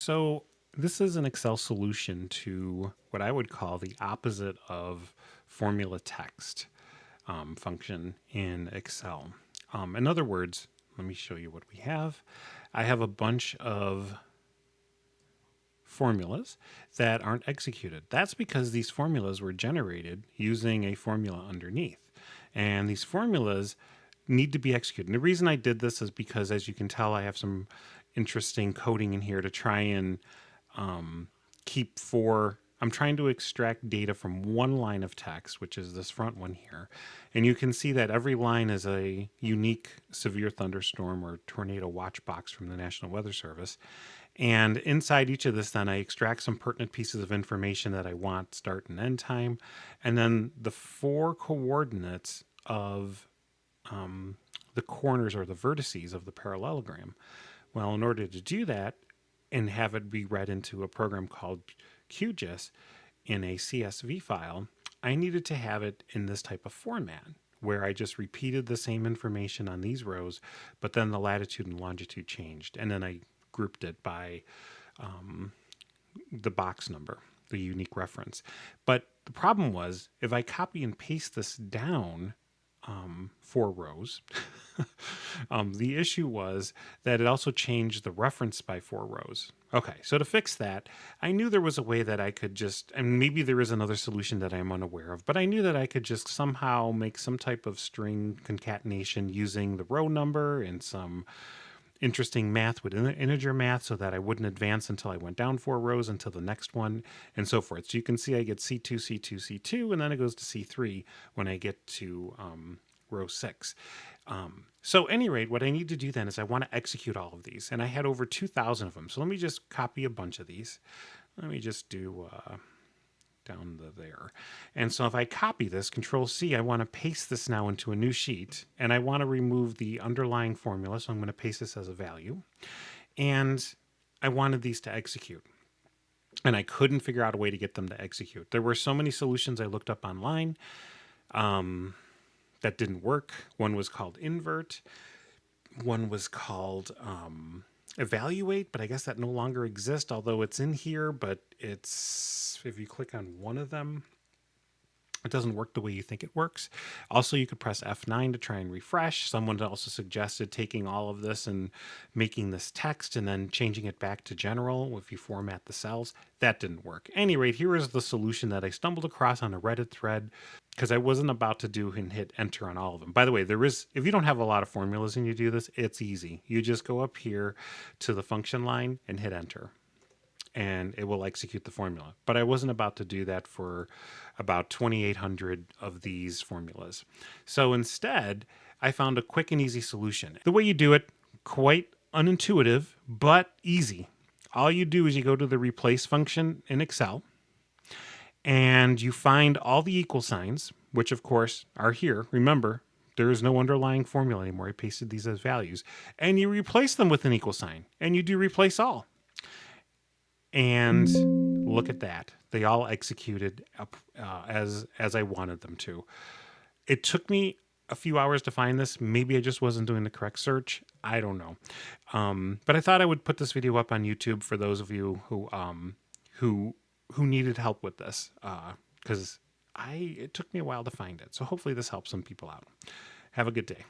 So this is an Excel solution to what I would call the opposite of formula text function in Excel. In other words, let me show you what we have. I have a bunch of formulas that aren't executed. That's because these formulas were generated using a formula underneath. And these formulas need to be executed. And the reason I did this is because, as you can tell, I have some interesting coding in here to try and keep four. I'm trying to extract data from one line of text, which is this front one here. And you can see that every line is a unique severe thunderstorm or tornado watch box from the National Weather Service. And inside each of this, then I extract some pertinent pieces of information that I want, start and end time, and then the four coordinates of the corners or the vertices of the parallelogram. Well, in order to do that and have it be read into a program called QGIS in a CSV file, I needed to have it in this type of format where I just repeated the same information on these rows, but then the latitude and longitude changed. And then I grouped it by the box number, the unique reference. But the problem was if I copy and paste this down 4 rows, the issue was that it also changed the reference by 4 rows. Okay, so to fix that, I knew there was a way that I could just, and maybe there is another solution that I'm unaware of, but I knew that I could just somehow make some type of string concatenation using the row number and some interesting math with integer math so that I wouldn't advance until I went down 4 rows until the next one and so forth. So you can see I get C2, C2, C2, and then it goes to C3 when I get to row 6. So at any rate, what I need to do then is I want to execute all of these. And I had over 2,000 of them. So let me just copy a bunch of these. Let me just do down there. And so if I copy this, Control C, I want to paste this now into a new sheet. And I want to remove the underlying formula. So I'm going to paste this as a value. And I wanted these to execute. And I couldn't figure out a way to get them to execute. There were so many solutions I looked up online that didn't work. One was called invert. One was called evaluate, but I guess that no longer exists, although it's in here, but it's, if you click on one of them, it doesn't work the way you think it works. Also, you could press F9 to try and refresh. Someone also suggested taking all of this and making this text and then changing it back to general if you format the cells. That didn't work. At any rate, here is the solution that I stumbled across on a Reddit thread because I wasn't about to do and hit enter on all of them. By the way, there is, if you don't have a lot of formulas and you do this, it's easy. You just go up here to the function line and hit enter, and it will execute the formula. But I wasn't about to do that for about 2,800 of these formulas. So instead, I found a quick and easy solution. The way you do it, quite unintuitive, but easy. All you do is you go to the replace function in Excel, and you find all the equal signs, which of course are here. Remember, there is no underlying formula anymore. I pasted these as values. And you replace them with an equal sign, and you do replace all. And look at that. They all executed as I wanted them to. It took me a few hours to find this. Maybe I just wasn't doing the correct search. I don't know. But I thought I would put this video up on YouTube for those of you who needed help with this, because it took me a while to find it. So hopefully this helps some people out. Have a good day.